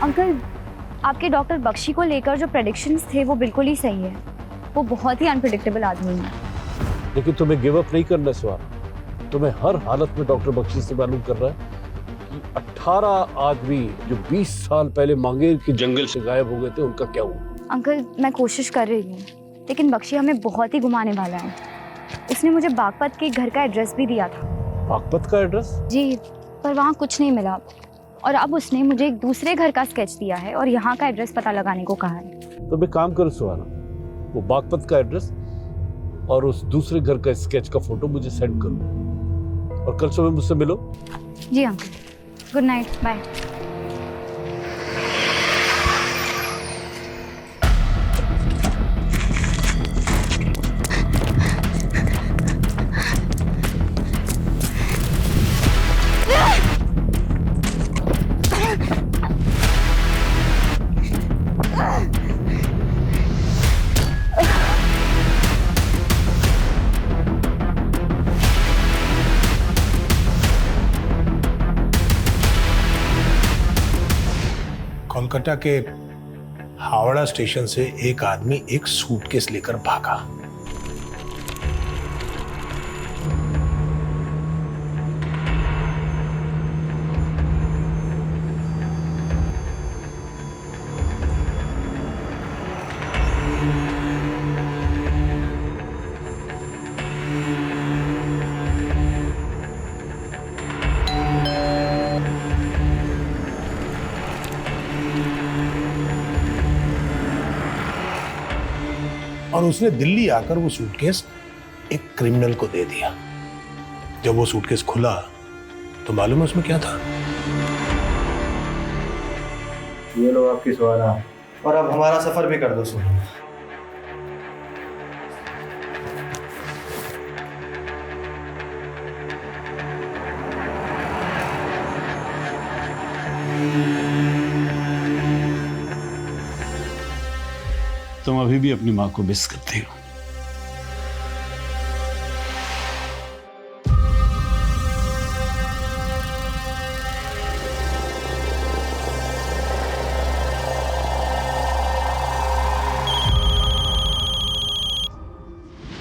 Uncle, आपके doctor Bakshi को लेकर जो प्रेडिक्शंस थे वो बिल्कुल ही सही है। वो बहुत ही अनप्रेडिक्टेबल आदमी है। लेकिन तुम्हें गिव अप नहीं करना सुहाना। तुम्हें हर हालत में डॉक्टर बख्शी से मालूम कर रहा है कि 18 आदमी जो 20 साल पहले मांगेर के जंगल से गायब हो गए थे, उनका क्या हुआ? अंकल, मैं कोशिश कर रही हूँ, लेकिन बख्शी हमें बहुत ही घुमाने वाला है। उसने मुझे बागपत के घर का एड्रेस भी दिया था। बागपत का एड्रेस? जी, पर वहाँ कुछ नहीं मिला। और अब उसने मुझे एक दूसरे घर का स्केच दिया है और यहाँ का एड्रेस पता लगाने को कहा है। तो मैं काम करूँ सुहाना, वो बागपत का एड्रेस और उस दूसरे घर का स्केच का फोटो मुझे सेंड करो और कल सुबह मुझसे मिलो। जी uncle, good night, bye. Kolkata के हावड़ा स्टेशन से एक आदमी एक सूटकेस लेकर भागा। और उसने दिल्ली आकर वो सूटकेस एक क्रिमिनल को दे दिया। जब वो सूटकेस खुला तो मालूम है उसमें क्या था? ये लो आपकी सुहाना, और अब हमारा सफर भी कर दो सुहाना। तुम अभी भी अपनी माँ को मिस करती हो।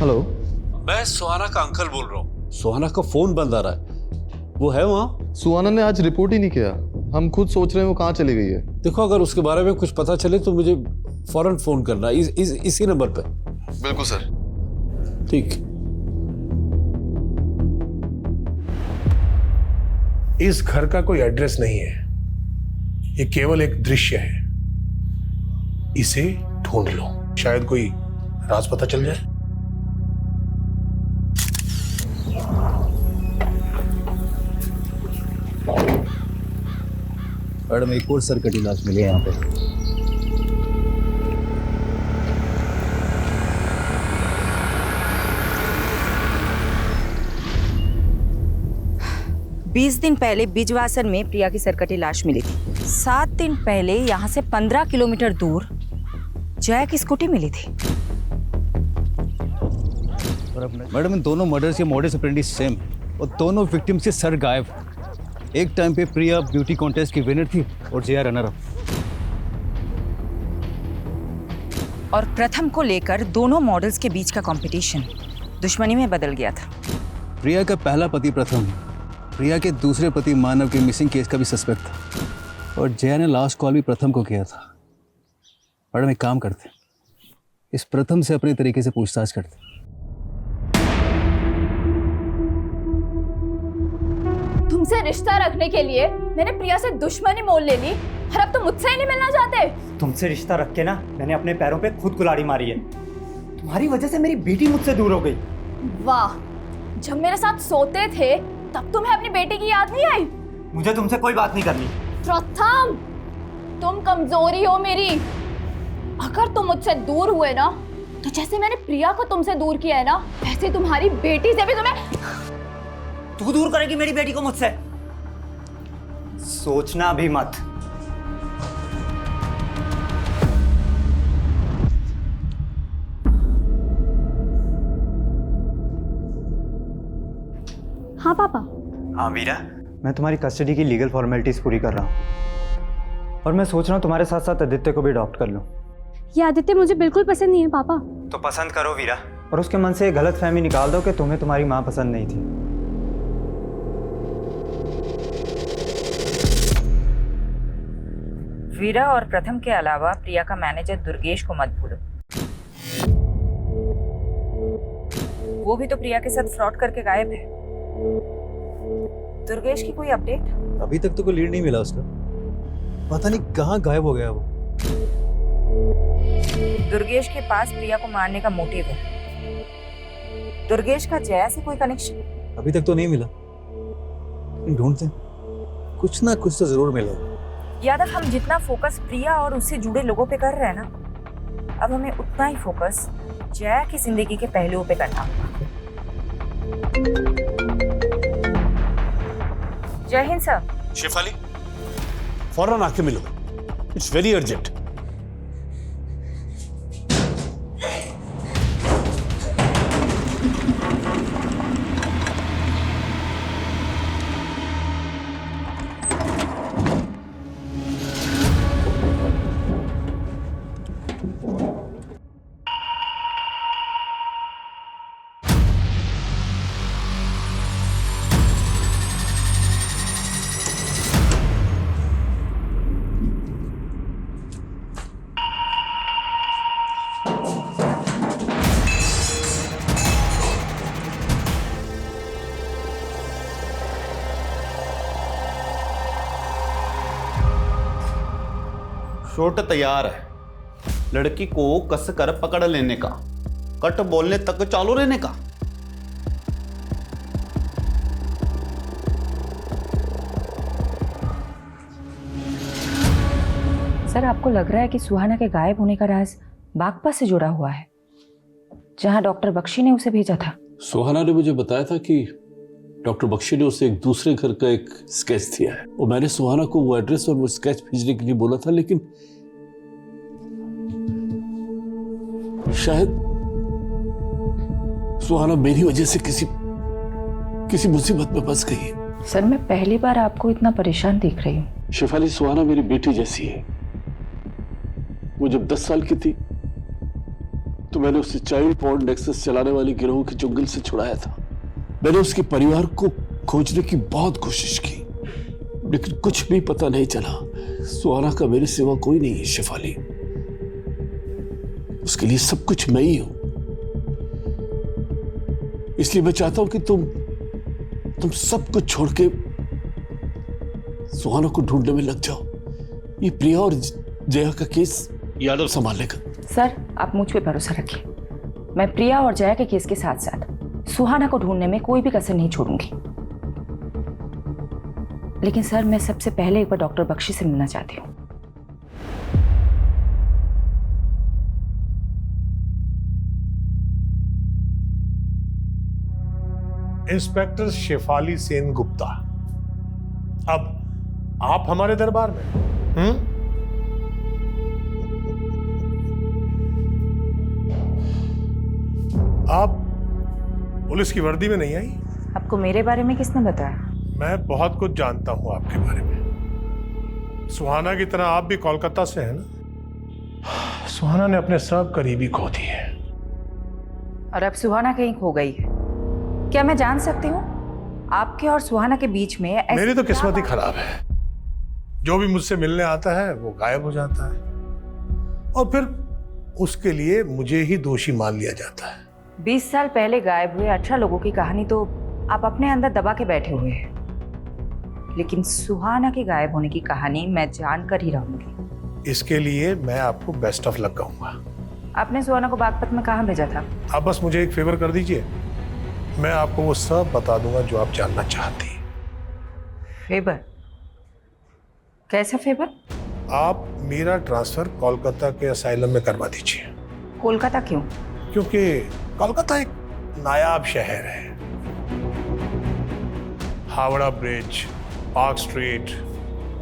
हेलो, मैं सुहाना का अंकल बोल रहा हूँ। सुहाना का फोन बंद आ रहा है। वो है वहाँ? सुहाना ने आज रिपोर्ट ही नहीं किया। हम खुद सोच रहे हैं वो कहाँ चली गई है। देखो, अगर उसके बारे में कुछ पता चले तो मुझे फौरन फोन करना, इसी नंबर पे। बिल्कुल सर। ठीक। इस घर का कोई एड्रेस नहीं है, ये केवल एक दृश्य है। इसे ढूंढ लो, शायद कोई राज पता चल जाए। मैडम, एक और सर कटी लाश मिली है यहाँ पे। बीस दिन पहले बिजवासन में प्रिया की सरकटी लाश मिली थी। 7 दिन पहले यहाँ से 15 किलोमीटर दूर जया की स्कूटी मिली थी। मैडम, इन दोनों मर्डर्स के मोडिस ऑपरेंडी सेम और दोनों विक्टिम्स के सर गायब। एक टाइम पे प्रिया ब्यूटी कॉन्टेस्ट की विनर थी और जया रनर अप। और प्रथम को लेकर दोनों मॉडल्स के बीच का कंपटीशन दुश्मनी में बदल गया था। प्रिया का पहला पति प्रथम प्रिया के दूसरे पति मानव के मिसिंग केस का भी सस्पेक्ट था और जया ने लास्ट कॉल भी प्रथम को किया था। मैडम, एक काम करते, इस प्रथम से अपने तरीके से पूछताछ करते। तुमसे रिश्ता रखने के लिए मैंने प्रिया से दुश्मनी मोल ले ली और अब तुम मुझसे ही नहीं मिलना चाहते। तुमसे रिश्ता रख के ना मैंने अपने पैरों पे खुद कुल्हाड़ी मारी है। तुम्हारी वजह से मेरी बेटी मुझसे दूर हो गई। वाह, जब मेरे साथ सोते थे तब तुम्हें अपनी बेटी की याद नहीं आई? मुझे तुमसे कोई बात नहीं करनी। प्रथम, तुम कमजोरी हो मेरी। अगर तुम मुझसे दूर हुए ना तो जैसे मैंने प्रिया को तुमसे दूर किया है ना, वैसे तुम्हारी बेटी से भी तुम्हें। तू दूर करेगी मेरी बेटी को मुझसे? सोचना भी मत। हाँ पापा। हाँ वीरा, मैं तुम्हारी कस्टडी की लीगल फॉर्मेलिटीज पूरी कर रहा हूँ। और मैं सोच रहा हूँ तुम्हारे साथ साथ आदित्य को भी अडॉप्ट कर लूँ। ये आदित्य मुझे बिल्कुल पसंद नहीं है पापा। तो पसंद करो वीरा, और उसके मन से गलत फहमी निकाल दो कि तुम्हें तुम्हारी माँ पसंद नहीं थी। वीरा और प्रथम के अलावा प्रिया का मैनेजर दुर्गेश को मत भूलो। वो भी तो प्रिया के साथ फ्रॉड करके गायब है। दुर्गेश की कोई अपडेट? अभी तक तो कोई लीड नहीं मिला उसका, पता नहीं कहाँ गायब हो गया वो। दुर्गेश के पास प्रिया को मारने का मोटिव है। दुर्गेश का जया से कोई कनेक्शन? अभी तक तो नहीं मिला, ढूंढते हैं, कुछ ना कुछ तो जरूर मिलेगा। यादव, हम जितना फोकस प्रिया और उससे जुड़े लोगों पे कर रहे हैं ना, अब हमें उतना ही फोकस जया की जिंदगी के पहलुओं पे करना होगा। जय हिंद सर। शेफाली, फौरन आके मिलो, इट्स वेरी अर्जेंट। शॉट तैयार है, लड़की को कस कर पकड़ लेने का, कट बोलने तक चालू रहने का। सर, आपको लग रहा है कि सुहाना के गायब होने का राज बागपत से जुड़ा हुआ है, जहां डॉक्टर बख्शी ने उसे भेजा था? सुहाना ने मुझे बताया था कि डॉक्टर बख्शी ने उसे एक दूसरे घर का एक स्केच दिया है, और मैंने सुहाना को वो एड्रेस और वो स्केच भेजने के लिए बोला था, लेकिन शायद सुहाना मेरी वजह से किसी मुसीबत में फंस गई है। सर, मैं पहली बार आपको इतना परेशान देख रही हूँ। शेफाली, सुहाना मेरी बेटी जैसी है। वो जब 10 साल की थी तो मैंने उसे चाइल्ड पॉर्न नेक्सस चलाने वाली गिरोह के चुंगल से छुड़ाया था। मैंने उसके परिवार को खोजने की बहुत कोशिश की, लेकिन कुछ भी पता नहीं चला। सुहाना का मेरे सिवा कोई नहीं है शेफाली, उसके लिए सब कुछ मैं ही हूं। इसलिए मैं चाहता हूं कि तुम सब कुछ छोड़ के सुहाना को ढूंढने में लग जाओ। ये प्रिया और जया का केस यादव संभाल लेगा। सर, आप मुझ पे भरोसा रखिए, मैं प्रिया और जया के केस के साथ साथ सुहाना को ढूंढने में कोई भी कसर नहीं छोड़ूंगी। लेकिन सर, मैं सबसे पहले एक बार डॉक्टर बख्शी से मिलना चाहती हूँ। इंस्पेक्टर शेफाली सेन गुप्ता, अब आप हमारे दरबार में? आप पुलिस की वर्दी में नहीं आई? आपको मेरे बारे में किसने बताया? मैं बहुत कुछ जानता हूं आपके बारे में। सुहाना की तरह आप भी कोलकाता से हैं ना? सुहाना ने अपने सब करीबी खो दिए। और अब सुहाना कहीं खो गई है। क्या मैं जान सकती हूँ आपके और सुहाना के बीच में मेरी तो किस्मत ही खराब है। जो भी मुझसे मिलने आता है वो गायब हो जाता है, और फिर उसके लिए मुझे ही दोषी मान लिया जाता है। 20 साल पहले गायब हुए 18 लोगों की कहानी तो आप अपने अंदर दबा के बैठे हुए हैं, लेकिन सुहाना के गायब होने की कहानी मैं जानकर ही रहूंगी। इसके लिए मैं आपको बेस्ट ऑफ लक कहूंगा। आपने सुहाना को बागपत में कहाँ भेजा था? आप बस मुझे एक फेवर कर दीजिए, मैं आपको वो सब बता दूंगा जो आप जानना चाहती हैं। फेवर? कैसा फेवर? आप मेरा ट्रांसफर कोलकाता के असाइलम में करवा दीजिए। कोलकाता क्यों? क्योंकि कोलकाता एक नायाब शहर है। हावड़ा ब्रिज, पार्क स्ट्रीट,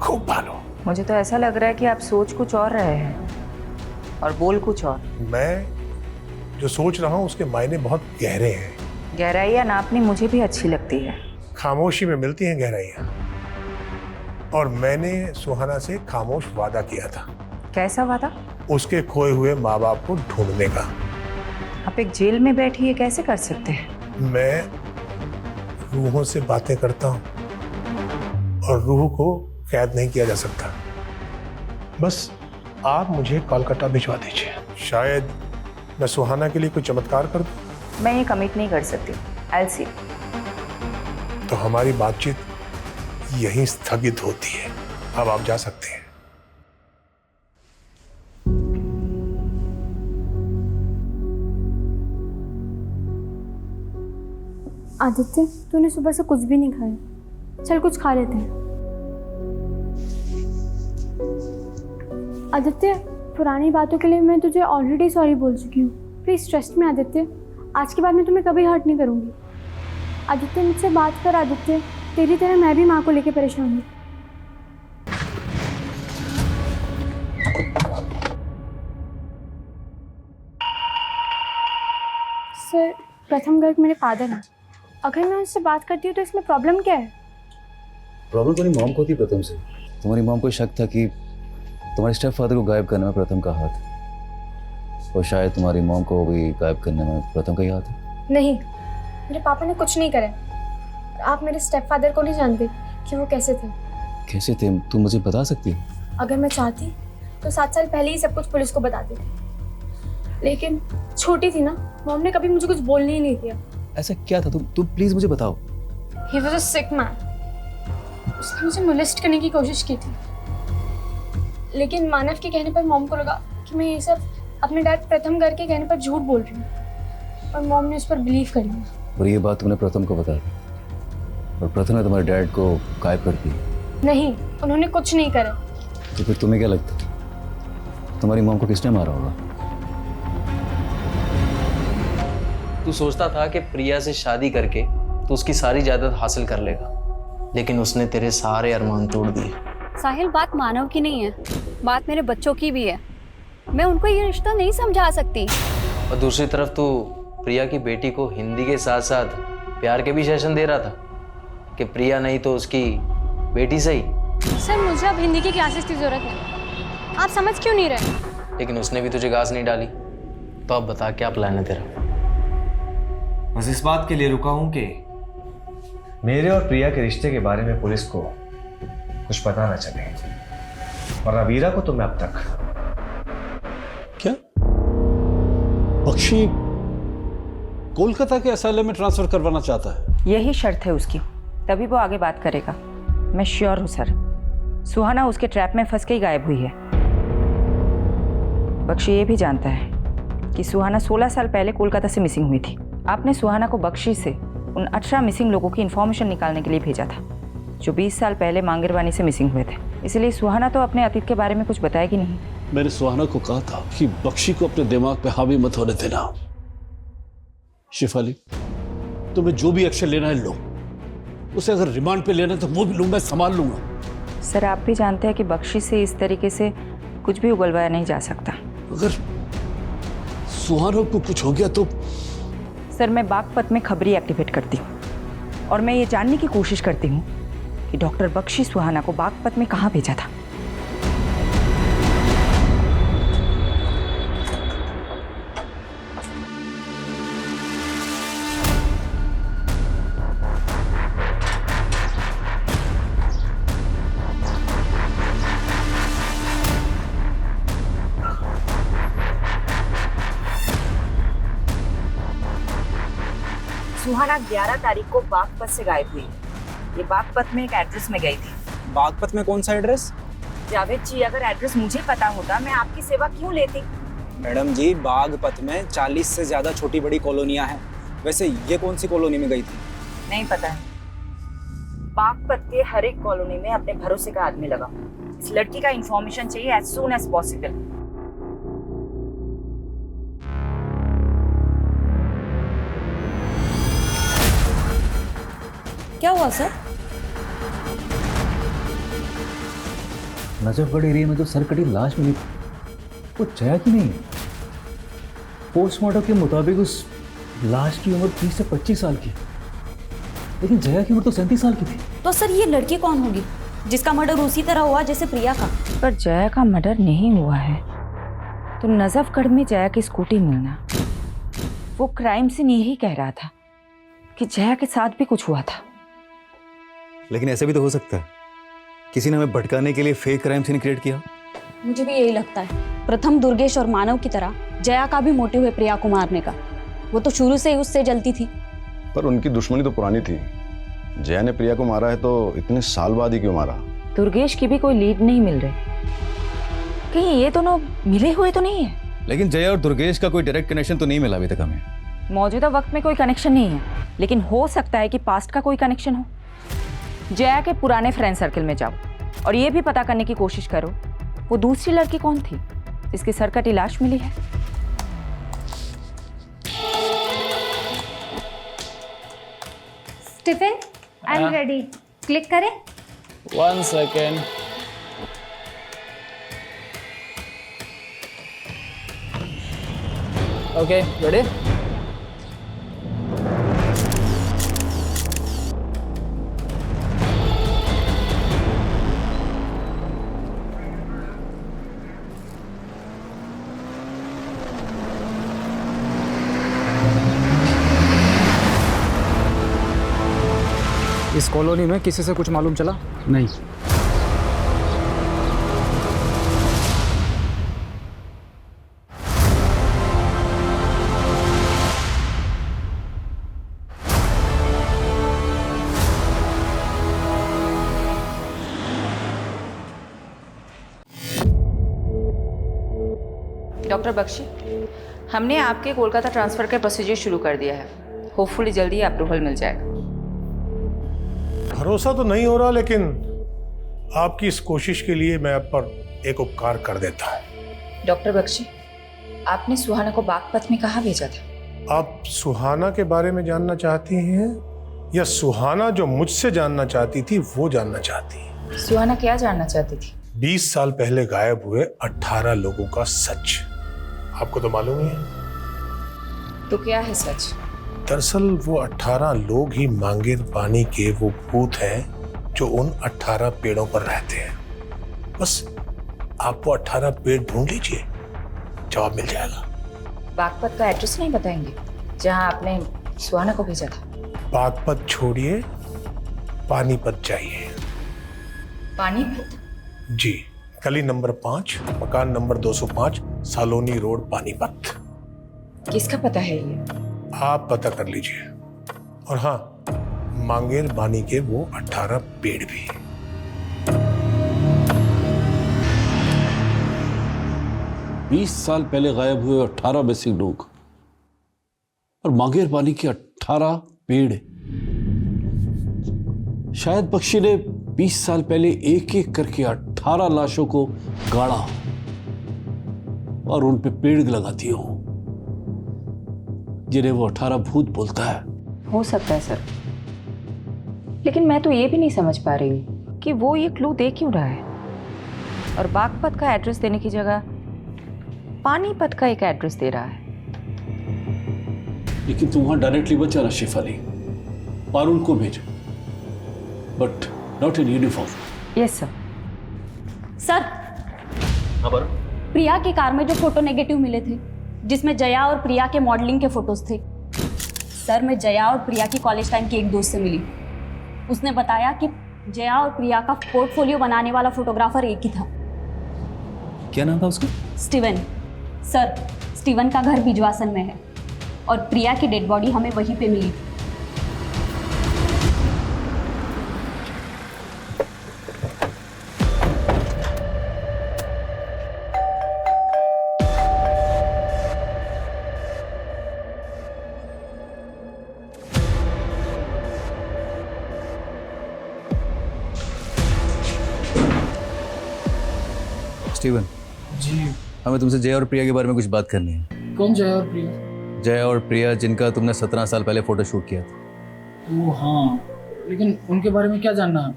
खूब भालो। मुझे तो ऐसा लग रहा है कि आप सोच कुछ और रहे हैं और बोल कुछ और। मैं जो सोच रहा हूँ उसके मायने बहुत गहरे हैं। गहराइयाँ नापनी मुझे भी अच्छी लगती है। खामोशी में मिलती हैं गहराइयाँ, और मैंने सुहाना से खामोश वादा किया था, कैसा वादा? उसके खोए हुए माँ बाप को ढूंढने का। आप एक जेल में बैठी है, कैसे कर सकते हैं? मैं रूहों से बातें करता हूँ और रूह को कैद नहीं किया जा सकता। बस आप मुझे कोलकाता भिजवा दीजिए, शायद मैं सुहाना के लिए कोई चमत्कार कर दूं। मैं ये कमिट नहीं कर सकती। I'll see। तो हमारी बातचीत यहीं स्थगित होती है। अब आप जा सकते हैं। आदित्य, तूने सुबह से कुछ भी नहीं खाया, चल कुछ खा लेते हैं। आदित्य, पुरानी बातों के लिए मैं तुझे ऑलरेडी सॉरी बोल चुकी हूँ। प्लीज़ ट्रस्ट में आदित्य, आज के बाद मैं तुम्हें कभी हर्ट नहीं करूँगी। आदित्य, मुझसे बात कर। आदित्य, तेरी तरह मैं भी माँ को लेके परेशान हूँ। सर, प्रथम गर्ग मेरे फादर हैं। अगर मैं उनसे बात करती हूँ तो इसमें प्रॉब्लम क्या है? प्रॉब्लम तुम्हारी मॉम को थी प्रथम से। तुम्हारी मॉम को शक था कि तुम्हारे स्टेप फादर को गायब करने में प्रथम का हाथ है, और शायद तुम्हारी मॉम को भी गायब करने में प्रथम का ही हाथ है। नहीं, मेरे पापा ने कुछ नहीं करा। आप मेरे स्टेप फादर को नहीं जानते कि वो कैसे थे। कैसे थे? तुम मुझे बता सकती हो? अगर मैं चाहती तो 7 साल पहले ही सब कुछ पुलिस को बताती, लेकिन छोटी थी ना, मॉम ने कभी मुझे कुछ बोलने ही नहीं दिया। ऐसा क्या था? तुम प्लीज मुझे बताओ। He was a sick man। उसने मुझे मोलेस्ट करने की कोशिश की थी, लेकिन मानव के कहने पर मॉम को लगा कि मैं ये सब अपने डैड प्रथम गर्ग के कहने पर झूठ बोल रही हूँ, और मॉम ने उस पर बिलीव कर लिया। और ये बात तुमने प्रथम को बता दी, और प्रथम ने तुम्हारे डैड को गायब कर दिया? नहीं, उन्होंने कुछ नहीं करा। तो फिर तुम्हें क्या लगता है तुम्हारी मॉम को किसने मारा होगा? तू सोचता था कि प्रिया से शादी करके तू उसकी सारी जायदाद हासिल कर लेगा, लेकिन उसने तेरे सारे अरमान तोड़ दिए। साहिल, बात मानव की नहीं है, बात मेरे बच्चों की भी है। मैं उनको ये रिश्ता नहीं समझा सकती। और दूसरी तरफ तू प्रिया की बेटी को हिंदी के साथ साथ प्यार के भी सेशन दे रहा था कि प्रिया नहीं तो उसकी बेटी सही। सर, मुझे अब हिंदी की क्लासेस की जरूरत है। आप समझ क्यों नहीं रहे? लेकिन उसने भी तुझे घास नहीं डाली, तो अब बता क्या प्लान है तेरा? बस इस बात के लिए रुका हूं कि मेरे और प्रिया के रिश्ते के बारे में पुलिस को कुछ पता ना चले, वरना वीरा को तो मैं अब तक। क्या बख्शी कोलकाता के असाइलम में ट्रांसफर करवाना चाहता है? यही शर्त है उसकी, तभी वो आगे बात करेगा। मैं श्योर हूँ सर, सुहाना उसके ट्रैप में फंस के ही गायब हुई है। बख्शी ये भी जानता है कि सुहाना 16 साल पहले कोलकाता से मिसिंग हुई थी। आपने सुहाना को बख्शी से उन 18 मिसिंग लोगों की इन्फॉर्मेशन निकालने के लिए भेजा था, जो 20 साल पहले मांगेरवानी से मिसिंग हुए थे। इसलिए सुहाना तो अपने अतीत के बारे में कुछ बताएगी नहीं। मैंने सुहाना को कहा था कि बख्शी को अपने दिमाग पे हावी मत होने देना। शिफाली, तुम्हें जो भी एक्शन लेना है लो, उसे अगर रिमांड पे लेना है तो वो भी लूंगा, संभाल लूंगा। सर, आप भी जानते हैं कि बख्शी से इस तरीके से कुछ भी उगलवाया नहीं जा सकता। अगर सुहाना को कुछ हो गया तो? सर, मैं बागपत में खबरी एक्टिवेट करती हूँ और मैं ये जानने की कोशिश करती हूँ कि डॉक्टर बख्शी सुहाना को बागपत में कहाँ भेजा था। सुहाना 11 तारीख को बागपत से गायब हुई। ये बागपत में एक एड्रेस में गई थी। बागपत में कौन सा एड्रेस? जावेद जी, अगर एड्रेस मुझे पता होता मैं आपकी सेवा क्यों लेती? मैडम जी, बागपत में 40 से ज्यादा छोटी बड़ी कॉलोनियां हैं। वैसे ये कौन सी कॉलोनी में गई थी? नहीं पता है। बागपत के हर एक कॉलोनी में अपने भरोसे का आदमी लगा। इस लड़की का इंफॉर्मेशन चाहिए एज सून एज पॉसिबल। क्या हुआ सर? नजफगढ़ एरिया में जो सरकटी लाश मिली वो जया की नहीं है। पोस्टमार्टम के मुताबिक उस लाश की उम्र 30 से 25 साल की, लेकिन जया की उम्र तो 37 साल की थी। तो सर, ये लड़की कौन होगी? जिसका मर्डर उसी तरह हुआ जैसे प्रिया का। पर जया का मर्डर नहीं हुआ है तो नजफगढ़ में जया की स्कूटी मिलना, वो क्राइम सीन यही कह रहा था कि जया के साथ भी कुछ हुआ था। लेकिन ऐसा भी तो हो सकता है किसी ने हमें भटकाने के लिए फेक क्राइम सीन क्रिएट किया। मुझे भी यही लगता है। प्रथम, दुर्गेश और मानव की तरह जया का भी मोटिव है प्रिया को मारने का। वो तो शुरू से ही उससे जलती थी। पर उनकी दुश्मनी तो पुरानी थी। जया ने प्रिया को मारा है तो इतने साल बाद ही क्यों मारा? दुर्गेश की भी कोई लीड नहीं मिल रही। कहीं ये दोनों मिले हुए तो नहीं है? लेकिन जया और दुर्गेश का कोई डायरेक्ट कनेक्शन तो नहीं मिला अभी तक हमें। मौजूदा वक्त में कोई कनेक्शन नहीं है, लेकिन हो सकता है कि पास्ट का कोई कनेक्शन हो। जया के पुराने फ्रेंड सर्कल में जाओ और ये भी पता करने की कोशिश करो वो दूसरी लड़की कौन थी जिसकी सरकटी लाश मिली है। Stephen, I am ready. Click करें। 1 सेकेंड। Okay, ready? इस कॉलोनी में किसी से कुछ मालूम चला? नहीं। डॉक्टर बख्शी, हमने आपके कोलकाता ट्रांसफ़र का प्रोसीजर शुरू कर दिया है। होपफुली जल्दी अप्रूवल मिल जाएगा। भरोसा तो नहीं हो रहा, लेकिन आपकी इस कोशिश के लिए मैं आप पर एक उपकार कर देता हूं। डॉक्टर बख्शी, आपने सुहाना को बागपत में कहाँ भेजा था? आप सुहाना के बारे में जानना चाहती हैं या सुहाना जो मुझसे जानना चाहती थी वो जानना चाहती हैं? सुहाना क्या जानना चाहती थी? 20 साल पहले गायब हुए 18 लोगों का सच। आपको तो मालूम ही है। तो क्या है सच? दरअसल वो 18 लोग ही मांगेर पानी के वो भूत हैं जो उन 18 पेड़ों पर रहते हैं। बस आप वो 18 पेड़ ढूंढ लीजिए, जवाब मिल जाएगा। बागपत का एड्रेस नहीं बताएंगे जहां आपने सुहाना को भेजा था? बागपत छोड़िए, पानीपत जाइए। पानीपत? जी, गली नंबर 5, मकान नंबर 205, सालोनी रोड, पानीपत। किसका पता है ये? आप पता कर लीजिए। और हाँ, मांगेर बानी के वो 18 पेड़ भी। बीस साल पहले गायब हुए 18 मिसिंग लोग और मांगेर बानी के 18 पेड़। शायद बख्शी ने 20 साल पहले एक एक करके 18 लाशों को गाड़ा और उन पे पेड़ लगा दिए हो जिन्हें वो 18 भूत बोलता है। हो सकता है सर, लेकिन मैं तो ये भी नहीं समझ पा रही हूँ कि वो ये क्लू दे क्यों रहा है और बागपत का एड्रेस देने की जगह पानीपत का एक एड्रेस दे रहा है। लेकिन तुम वहां डायरेक्टली मत जाना शेफाली, पारुल को भेजो, but not in uniform. Yes sir. Sir, Priya की कार में जो फोटो नेगेटिव मिले थे जिसमें जया और प्रिया के मॉडलिंग के फोटोज थे, सर मैं जया और प्रिया की कॉलेज टाइम की एक दोस्त से मिली। उसने बताया कि जया और प्रिया का पोर्टफोलियो बनाने वाला फोटोग्राफर एक ही था। क्या नाम था उसका? स्टीवन। सर, स्टीवन का घर बिजवासन में है और प्रिया की डेड बॉडी हमें वहीं पे मिली। स्टीवन जी, हमें तुमसे जया और प्रिया के बारे में कुछ बात करनी है। कौन जया और प्रिया? जया और प्रिया जिनका तुमने 17 साल पहले फोटो शूट किया था। वो हाँ, लेकिन उनके बारे में क्या जानना है?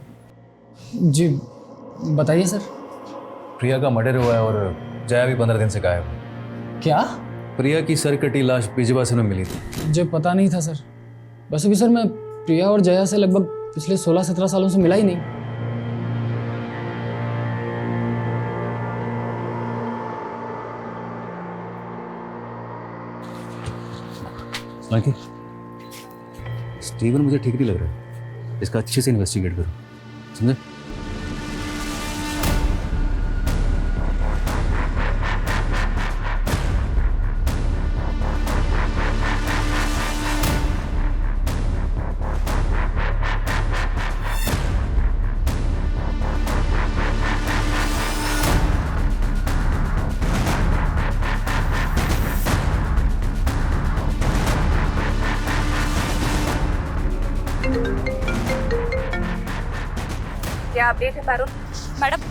जी बताइए सर। प्रिया का मर्डर हुआ है और जया भी 15 दिन से गायब है। क्या? प्रिया की सर कटी लाश बिजवासन में मिली थी। मुझे पता नहीं था सर। वैसे भी सर मैं प्रिया और जया से लगभग पिछले 16-17 सालों से मिला ही नहीं। माइकल, स्टीवन मुझे ठीक नहीं लग रहा है, इसका अच्छे से इन्वेस्टिगेट करो, समझे? क्या अपडेट है पारुल? मैडम,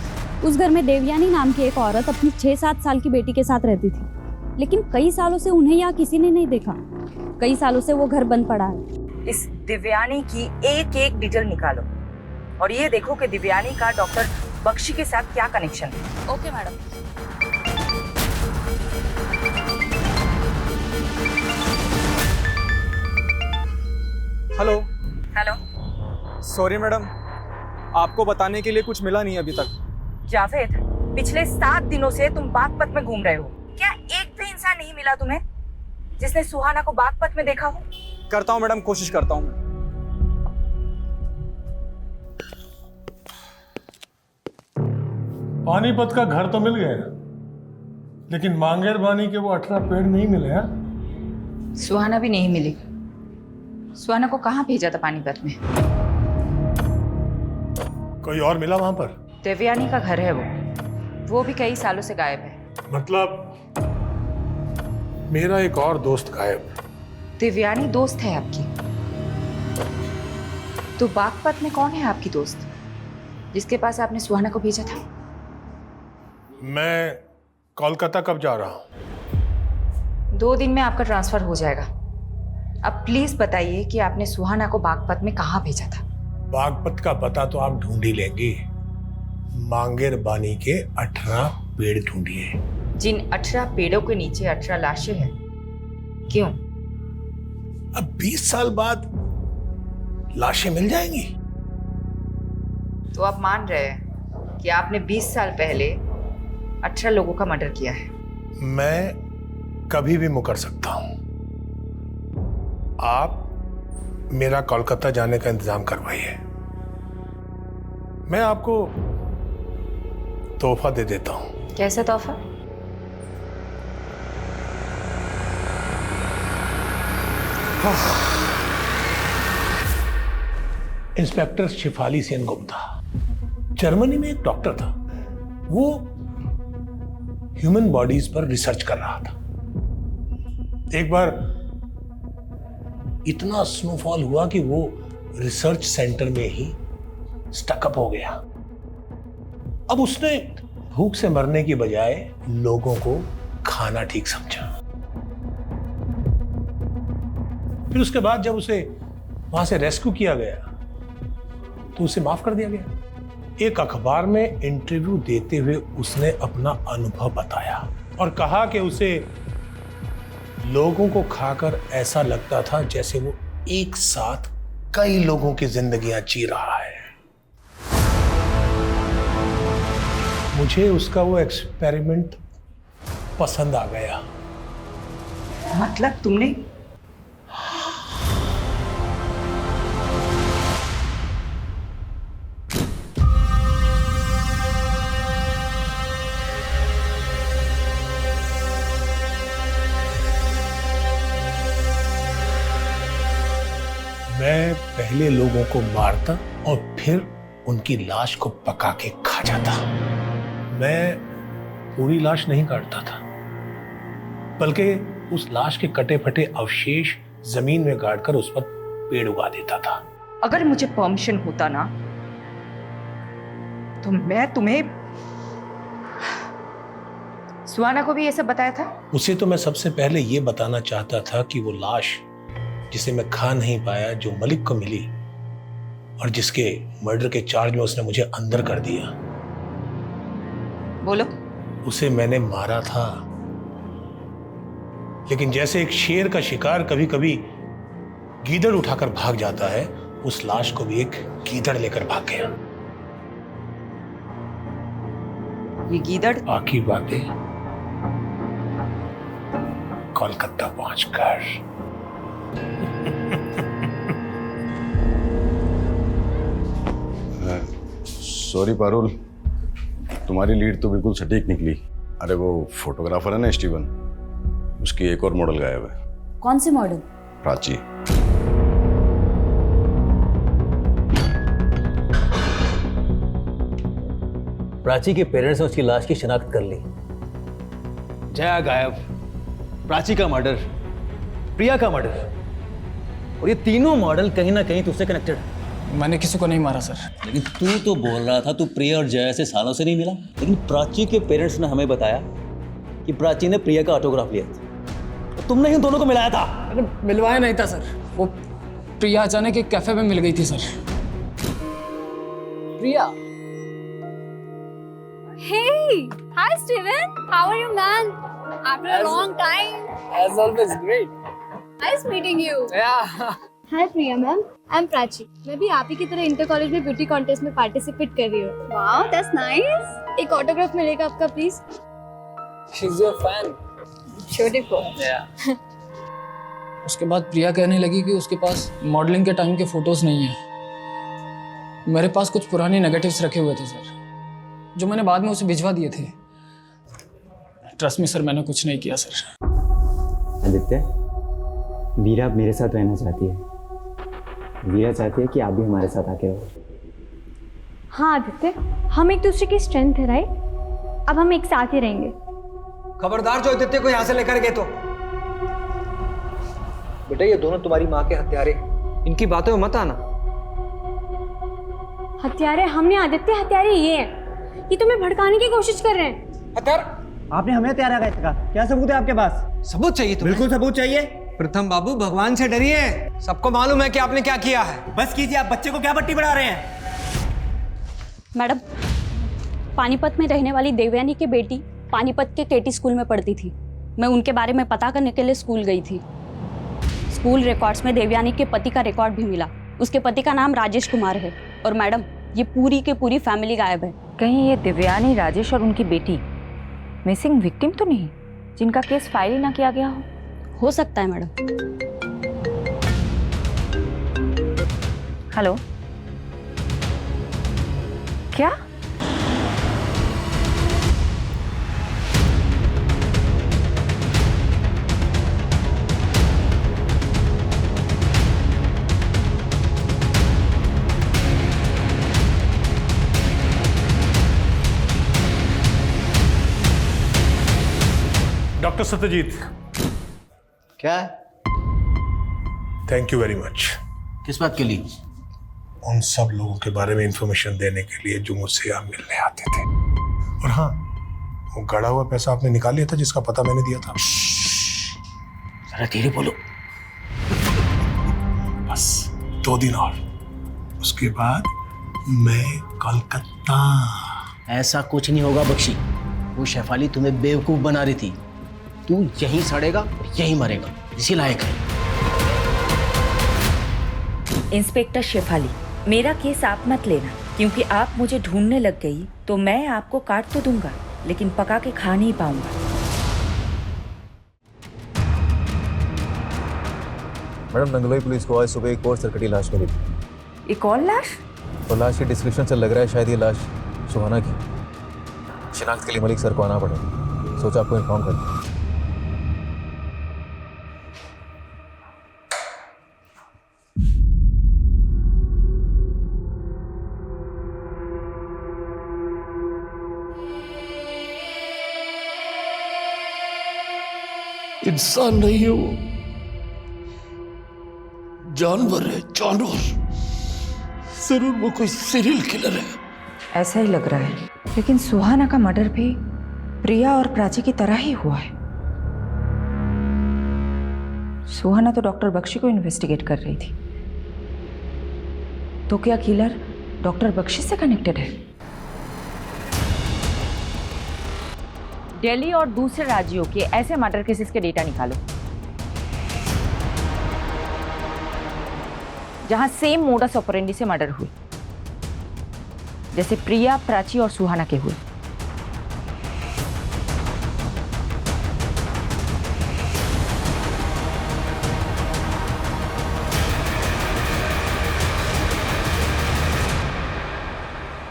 उस घर में देवयानी नाम की एक औरत अपनी 6-7 साल की बेटी के साथ रहती थी, लेकिन कई सालों से उन्हें यहाँ किसी ने नहीं देखा। कई सालों से वो घर बंद पड़ा है। इस दिव्यानी की एक एक डिटेल निकालो और ये देखो कि दिव्यानी का डॉक्टर बख्शी के साथ क्या कनेक्शन है। Okay madam. Hello. Hello. Sorry madam, आपको बताने के लिए कुछ मिला नहीं अभी तक। जावेद, पिछले 7 दिनों से तुम बागपत में घूम रहे हो, क्या एक भी इंसान नहीं मिला तुम्हें जिसने सुहाना को बागपत में देखा हो? करता हूँ मैडम, कोशिश करता हूँ। पानीपत का घर तो मिल गया, लेकिन मांगेर बानी के वो 18 पेड़ नहीं मिले हैं। सुहाना भी नहीं मिली। सुहाना को कहाँ भेजा था पानीपत में? कोई और मिला वहां पर? देवयानी का घर है वो भी कई सालों से गायब है। मतलब मेरा एक और दोस्त गायब। देवयानी दोस्त है आपकी? तो बागपत में कौन है आपकी दोस्त जिसके पास आपने सुहाना को भेजा था? मैं कोलकाता कब जा रहा हूँ? 2 दिन में आपका ट्रांसफर हो जाएगा। अब प्लीज बताइए कि आपने सुहाना को बागपत में कहाँ भेजा था? बागपत का पता तो आप ढूंढ ही लेंगे। मांगेर बानी के 18 पेड़ ढूंढिए। जिन 18 पेड़ों के नीचे 18 लाशें हैं, क्यों? अब 20 साल बाद लाशें मिल जाएंगी। तो आप मान रहे हैं कि आपने 20 साल पहले 18 लोगों का मर्डर किया है? मैं कभी भी मुकर सकता हूं। आप मेरा कोलकाता जाने का इंतजाम करवाइए, मैं आपको तोहफा दे देता हूं। कैसा तोहफा? इंस्पेक्टर शिफाली सेन गुप्ता, जर्मनी में एक डॉक्टर था। वो ह्यूमन बॉडीज पर रिसर्च कर रहा था। एक बार इतना स्नोफॉल हुआ कि वो रिसर्च सेंटर में ही स्टकअप हो गया। अब उसने भूख से मरने की बजाय लोगों को खाना ठीक समझा। फिर उसके बाद जब उसे वहां से रेस्क्यू किया गया तो उसे माफ कर दिया गया। एक अखबार में इंटरव्यू देते हुए उसने अपना अनुभव बताया और कहा कि उसे लोगों को खाकर ऐसा लगता था जैसे वो एक साथ कई लोगों की जिंदगियां जी रहा है। मुझे उसका वो एक्सपेरिमेंट पसंद आ गया। मतलब तुमने? मैं पहले लोगों को मारता और फिर उनकी लाश को पका के खा जाता। मैं पूरी लाश नहीं काटता था, बल्कि उस लाश के कटे फटे अवशेष जमीन में गाड़कर उस पर पेड़ उगा देता था। अगर मुझे परमिशन होता ना तो मैं तुम्हें सुहाना को भी ये सब बताया था। उसे तो मैं सबसे पहले ये बताना चाहता था कि वो लाश जिसे मैं खा नहीं पाया, जो मलिक को मिली और जिसके मर्डर के चार्ज में उसने मुझे अंदर कर दिया, बोलो। उसे मैंने मारा था, लेकिन जैसे एक शेर का शिकार कभी कभी गीदड़ उठाकर भाग जाता है, उस लाश को भी एक गीदड़ लेकर भाग गया। ये गीदड़? बाकी बातें कोलकाता पहुंचकर सॉरी पारुल, तुम्हारी लीड तो बिल्कुल सटीक निकली। अरे वो फोटोग्राफर है ना स्टीवन, उसकी एक और मॉडल गायब है। कौन सी मॉडल? प्राची। प्राची के पेरेंट्स ने उसकी लाश की शिनाख्त कर ली। जया गायब, प्राची का मर्डर, प्रिया का मर्डर, और ये तीनों मॉडल कहीं ना कहीं तुझसे कनेक्टेड है। मैंने किसी को नहीं मारा सर। लेकिन तू तो बोल रहा था तू प्रिया और जया से सालों से नहीं मिला, लेकिन प्राची के पेरेंट्स ने हमें बताया कि प्राची ने प्रिया का ऑटोग्राफ लिया था। तो तुमने इन दोनों को मिलाया था। अरे मिलवाया नहीं था सर, वो प्रिया अचानक एक कैफे में मिल गई थी sir. Priya. Hey, hi Steven. How are you, man? After a long time. As always, great. Nice meeting you. Yeah. Hi Priya ma'am. I'm Prachi. मैं भी आप ही की तरह इंटर कॉलेज में ब्यूटी कॉन्टेस्ट में पार्टिसिपेट कर रही हूँ। Wow, that's nice. एक ऑटोग्राफ मिलेगा आपका please? She's your fan. Beautiful. Yeah. उसके बाद प्रिया कहने लगी कि उसके पास मॉडलिंग के टाइम के फोटोज नहीं है। मेरे पास कुछ पुराने नेगेटिव्स रखे हुए थे सर, जो मैंने बाद में उसे भिजवा दिए थे। ट्रस्ट मी सर, मैंने कुछ नहीं किया सर। आदित्य, वीरा अब मेरे साथ रहना चाहती है। वीरा चाहती है कि आप भी हमारे साथ आके रहो। हाँ आदित्य, हम एक दूसरे की स्ट्रेंथ है राइट? अब हम एक साथ ही रहेंगे। खबरदार जो आदित्य को यहाँ से लेकर गए तो। बेटा ये दोनों तुम्हारी माँ के हत्यारे, इनकी बातों में मत आना। हत्यारे हमने आदित्य, हत्यारे ये हैं। ये तुम्हें भड़काने की कोशिश कर रहे हैं। हत्यार? आपने हमें हत्यारा कहा था, क्या सबूत है आपके पास? सबूत चाहिए तुम्हें? बिल्कुल सबूत चाहिए। प्रथम बाबू, भगवान से डरिए, सबको मालूम है कि आपने क्या किया है। बस कीजिए, आप बच्चे को क्या पट्टी पढ़ा रहे हैं? मैडम, पानीपत में रहने वाली देवयानी की बेटी पानीपत के केटी स्कूल में पढ़ती थी। मैं उनके बारे में पता करने के लिए स्कूल गई थी। स्कूल रिकॉर्ड्स में देवयानी के पति का रिकॉर्ड भी मिला। उसके पति का नाम राजेश कुमार है। और मैडम, ये पूरी की पूरी फैमिली गायब है। कहीं ये देवयानी, राजेश और उनकी बेटी मिसिंग विक्टिम तो नहीं, जिनका केस फाइल ही ना किया गया हो सकता है मैडम। हेलो, क्या? डॉक्टर सत्यजीत। क्या? Thank you very much. किस बात के लिए? उन सब लोगों के बारे में इंफॉर्मेशन देने के लिए जो मुझसे यहाँ मिलने आते थे। और हाँ, वो गड़ा हुआ पैसा आपने निकाल लिया था जिसका पता मैंने दिया था। जरा धीरे बोलो। बस 2 दिन और, उसके बाद मैं कोलकाता। ऐसा कुछ नहीं होगा बख्शी। वो शेफाली तुम्हें बेवकूफ बना रही थी। तू यहीं सड़ेगा, यहीं मरेगा, इसी लायक है। इंस्पेक्टर शेफाली, मेरा केस आप मत लेना, क्योंकि आप मुझे ढूंढने लग गई तो मैं आपको काट तो दूंगा, लेकिन पका के खा नहीं पाऊंगा। मैडम, नंगलोई पुलिस को आज सुबह एक और सरकटी लाश मिली थी। एक और लाश? और लाश के डिस्क्रिप्शन से लग रहा है शायद ये लाश सुहाना की। शिनाख्त के लिए मलिक सर को आना पड़ेगा। सोचा आपको इन्फॉर्म कर दूं। इंसान नहीं है वो, जानवर है, जानवर। जरूर वो कोई सीरियल किलर है। ऐसा ही लग रहा है, लेकिन सुहाना का मर्डर भी प्रिया और प्राची की तरह ही हुआ है। सुहाना तो डॉक्टर बख्शी को इन्वेस्टिगेट कर रही थी, तो क्या किलर डॉक्टर बख्शी से कनेक्टेड है? दिल्ली और दूसरे राज्यों के ऐसे मर्डर केसेस के डेटा निकालो जहां सेम मोडस ऑपरेंडी से मर्डर हुए, जैसे प्रिया, प्राची और सुहाना के हुए।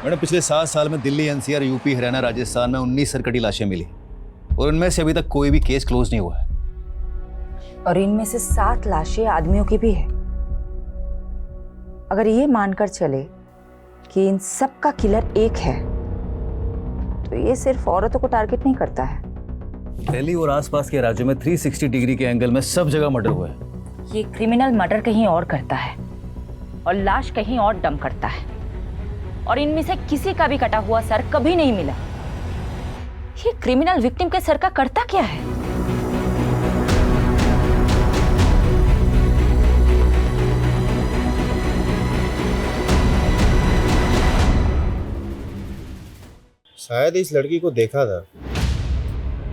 मैडम पिछले 7 साल में दिल्ली, एनसीआर, यूपी, हरियाणा, राजस्थान में 19 सरकटी लाशें मिली और उनमें से अभी तक कोई भी केस क्लोज नहीं हुआ है। और इनमें से 7 लाशें आदमियों की भी है। अगर ये मानकर चले कि इन सब का किलर एक है, तो ये सिर्फ औरतों को टारगेट नहीं करता है। दिल्ली और आसपास के राज्यों में 360 डिग्री के एंगल में सब जगह मर्डर हुआ है। ये क्रिमिनल मर्डर कहीं और करता है और लाश कहीं और डंप करता है, और इनमें से किसी का भी कटा हुआ सर कभी नहीं मिला। ये क्रिमिनल विक्टिम के सर का करता क्या है? शायद इस लड़की को देखा था।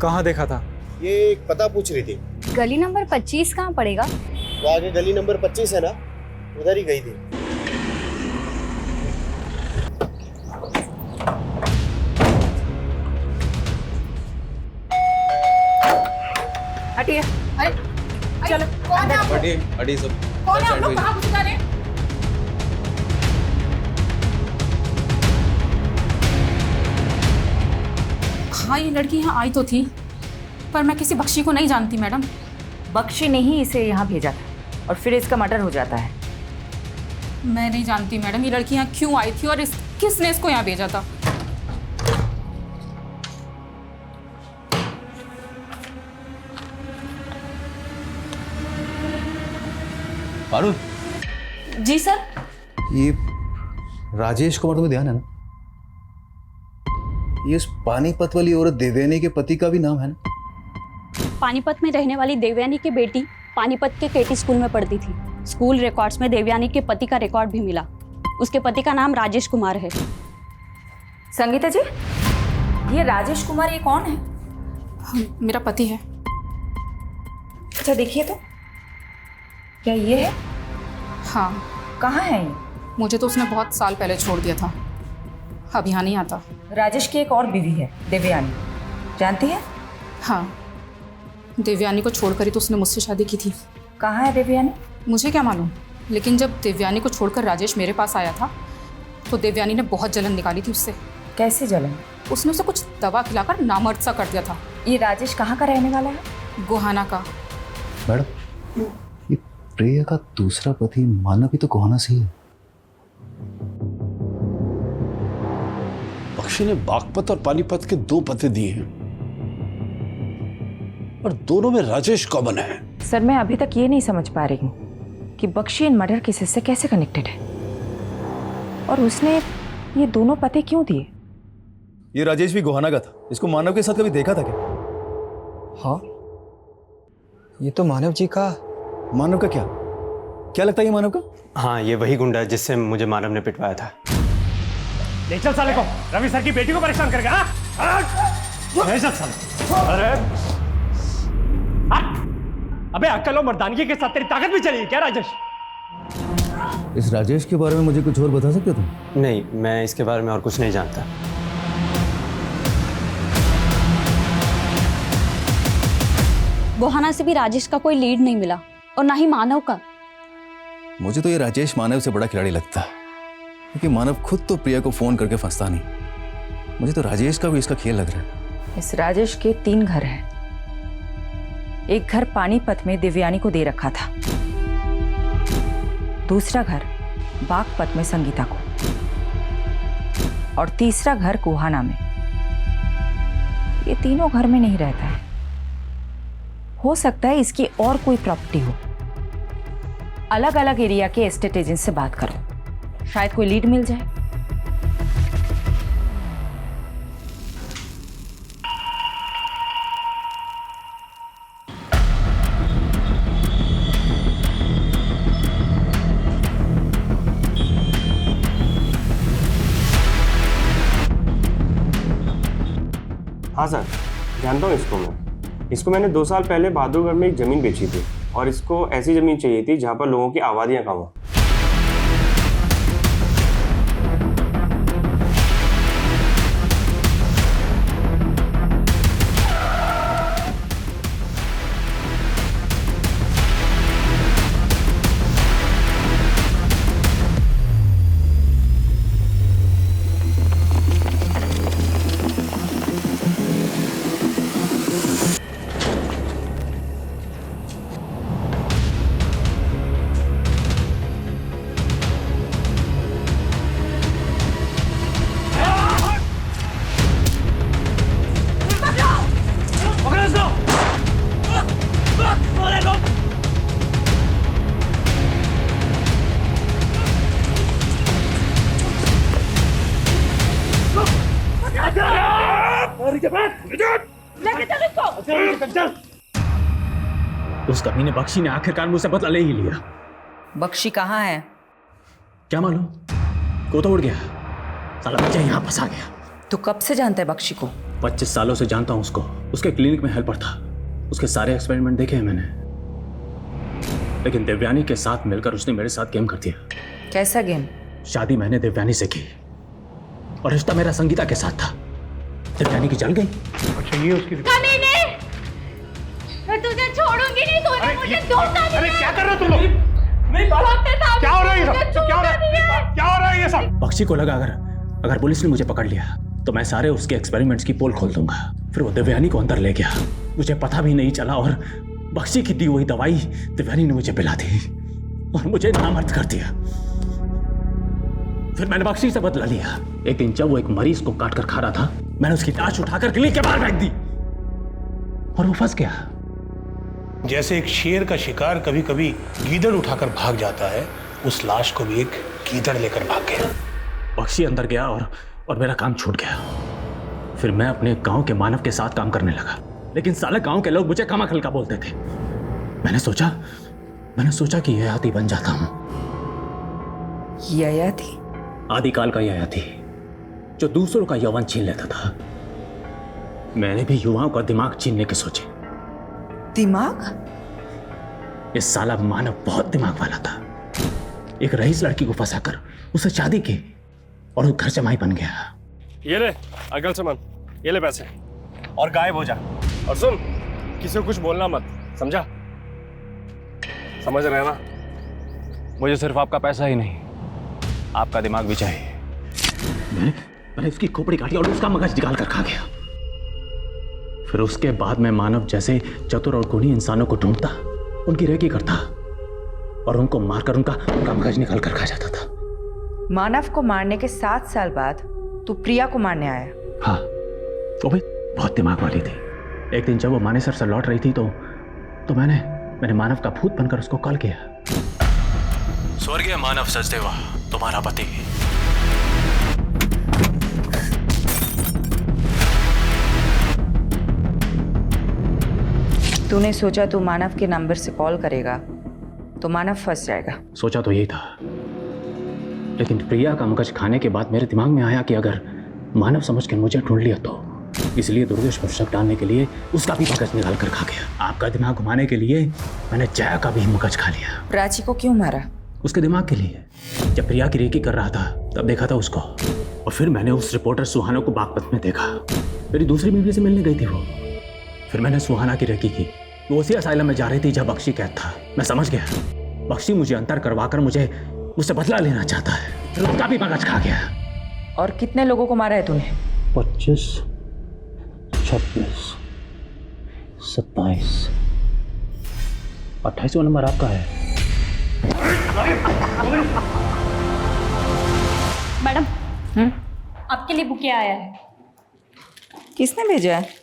कहाँ देखा था? ये एक पता पूछ रही थी। गली नंबर 25 कहाँ पड़ेगा? वो आगे गली नंबर 25 है ना, उधर ही गई थी। हटिए। अरे चलो, कौन है आप? हटिए सब। कौन है आप लोग? कहाँ घुस जा रहे हैं? हाँ, ये लड़की यहाँ आई तो थी, पर मैं किसी बख्शी को नहीं जानती मैडम। बख्शी ने ही इसे यहाँ भेजा था और फिर इसका मर्डर हो जाता है। मैं नहीं जानती मैडम, ये लड़की यहाँ क्यों आई थी और किसने इसको यहाँ भेजा था। पारुल। जी सर। ये राजेश कुमार, तुम्हें ध्यान है ना? ये उस पानीपत वाली औरत देवयानी के पति का भी नाम है ना? पानीपत में रहने वाली देवयानी की बेटी पानीपत के केटी स्कूल में पढ़ती थी। स्कूल रिकॉर्ड्स में देवयानी के पति का रिकॉर्ड भी मिला। उसके पति का नाम राजेश कुमार है। संगीता जी, ये राजेश कुमार ये कौन है? मेरा पति है। अच्छा देखिए तो, क्या ये है? हाँ। कहाँ है ये? मुझे तो उसने बहुत साल पहले छोड़ दिया था, अब यहाँ नहीं आता। राजेश की एक और बीवी है देवयानी, जानती है? हाँ, देवयानी को छोड़कर ही तो उसने मुझसे शादी की थी। कहाँ है देवयानी? मुझे क्या मालूम, लेकिन जब देवयानी को छोड़कर राजेश मेरे पास आया था तो देवयानी ने बहुत जलन निकाली थी उससे। कैसे जलन? उसने उसे कुछ दवा खिलाकर नामर्द सा कर दिया था। ये राजेश कहाँ का रहने वाला है? गोहाना का। मैडम, ये प्रिया का दूसरा पति मानव भी तो गोहाना से ही है। बख्शी ने बागपत और पानीपत के 2 पते दिए हैं और दोनों में राजेश कॉमन है। सर, मैं अभी तक ये नहीं समझ पा रही हूँ कि बख्शी इन मर्डर केसेस से कैसे कनेक्टेड है, और उसने ये दोनों पते क्यों दिए? ये राजेश भी गोहाना का था। इसको मानव के साथ कभी देखा था क्या? हाँ, ये तो मानव जी का। मानव का क्या लगता है ये मानव का? हाँ, ये वही गुंडा है जिससे मुझे मानव ने पिटवाया था। ले चल साले को, रवि सर की बेटी को परेशान कर गया। ले चल साले। अरे अबे अक्ल और मर्दानगी के साथ तेरी ताकत भी चली क्या राजेश? इस राजेश के बारे में मुझे कुछ और बता सकते हो तुम? नहीं, मैं इसके बारे में और कुछ नहीं जानता। गोहाना से भी राजेश का कोई लीड नहीं मिला और ना ही मानव का। मुझे तो ये राजेश मानव से बड़ा खिलाड़ी लगता है, क्योंकि मानव खुद तो प्रिया को फोन करके फंसता नहीं। मुझे तो राजेश का भी इसका खेल लग रहा है। इस राजेश के 3 घर हैं। एक घर पानीपत में देवयानी को दे रखा था, दूसरा घर बागपत में संगीता को, और तीसरा घर गोहाना में। ये तीनों घर में नहीं रहता है। हो सकता है इसकी और कोई प्रॉपर्टी हो। अलग अलग एरिया के एस्टेट एजेंट से बात करो, शायद कोई लीड मिल जाए। हाँ सर, जानता हूँ इसको मैंने 2 साल पहले बहादुरगढ़ में एक ज़मीन बेची थी, और इसको ऐसी ज़मीन चाहिए थी जहाँ पर लोगों की आबादियाँ कम हो। उस कमीने बख्शी ने आखिरकार मुझसे बदला ले ही लिया। बख्शी कहाँ है? क्या मालूम, को तो उड़ गया। साला बच्चा यहाँ फंसा गया। तू कब से जानता है बख्शी को? 25 सालों से जानता हूँ उसको। उसके क्लिनिक में हेल्पर था। उसके सारे एक्सपेरिमेंट देखे हैं मैंने, लेकिन देवयानी के साथ मिलकर उसने मेरे साथ गेम कर दिया। कैसा गेम? शादी मैंने देवयानी से की और रिश्ता मेरा संगीता के साथ था। देवयानी की जल गई। अच्छा, ये उसकी कमीने, मैं तुझे छोड़ूंगी नहीं। तूने मुझे धोखा दिया। अरे क्या कर रहे हो तुम लोग? क्या हो रहा है ये सब? क्या हो रहा है ये सब? बख्शी को लगा अगर पुलिस ने मुझे पकड़ लिया तो मैं सारे उसके एक्सपेरिमेंट्स की पोल खोल दूंगा। फिर वो देवयानी को अंदर ले गया, मुझे पता भी नहीं चला और बख्शी की दी हुई दवाई देवयानी ने मुझे पिला दी और मुझे नामर्द कर दिया। फिर मैंने बख्शी से बदला लिया। एक दिन जब वो एक मरीज को काट कर खा रहा था, मैंने उसकी लाश उठाकर क्लिनिक के बाहर फेंक दी और वो फंस गया। जैसे एक शेर का शिकार कभी कभी गीदड़ उठाकर भाग जाता है, उस लाश को भी एक गीदड़ लेकर भाग गया। बख्शी अंदर गया और मेरा काम छूट गया। फिर मैं अपने गांव के मानव के साथ काम करने लगा, लेकिन साले गांव के लोग मुझे कमाखल का बोलते थे। मैंने सोचा कि ययाति बन जाता हूं। ययाति? आदिकाल का ययाति जो दूसरों का यौवन छीन लेता था। मैंने भी युवाओं का दिमाग छीनने के सोचे। दिमाग? इस साला मानव बहुत दिमाग वाला था। एक रईस लड़की को फंसाकर उससे शादी की और वो घर जमाई बन गया। ये ले अगल सामान, ये ले पैसे और गायब हो जा। और सुन, किसी को कुछ बोलना मत, समझा? समझ रहे ना? मुझे सिर्फ आपका पैसा ही नहीं, आपका दिमाग भी चाहिए। मैंने उसकी खोपड़ी काटी और उसका मगज निकाल कर खा गया। फिर उसके बाद मैं मानव जैसे चतुर और गुणी इंसानों को ढूंढता, उनकी रेकी करता और उनको मारकर उनका मगज निकाल कर खा जाता था। मानव को मारने के 7 साल बाद तू प्रिया को मारने आया? हाँ, वो भी बहुत दिमाग वाली थी। एक दिन जब वो मानेसर से लौट रही थी तो मैंने मानव का भूत बनकर उसको कॉल किया। स्वर्गीय मानव सचदेवा, तुम्हारा पति। तूने सोचा तू मानव के नंबर से कॉल करेगा तो मानव फंस जाएगा। सोचा तो यही था, लेकिन प्रिया का मगज खाने के बाद मेरे दिमाग में आया कि अगर मानव समझ कर मुझे ढूंढ लिया तो, इसलिए दुर्गेश पर शक डालने के लिए उसका भी मगज निकाल कर खा गया। आपका दिमाग घुमाने के लिए मैंने जया का भी मगज खा लिया। प्राची को क्यों मारा? उसके दिमाग के लिए। जब प्रिया की रेकी कर रहा था तब देखा था उसको, और फिर मैंने उस रिपोर्टर सुहाना को बागपत में देखा। मेरी दूसरी बीवी से मिलने गई थी वो। फिर मैंने सुहाना की रेकी की। वो उसी असाइलम में जा रही थी जब बख्शी कैद था। मैं समझ गया, बख्शी मुझे अंतर करवाकर मुझसे बदला लेना चाहता है। फिर उसका भी मगज खा गया। और कितने लोगों को मारा है तूने? 25, 26, 27, 28वां नंबर आपका है। मैडम, आपके लिए बुके आया है। किसने भेजा है?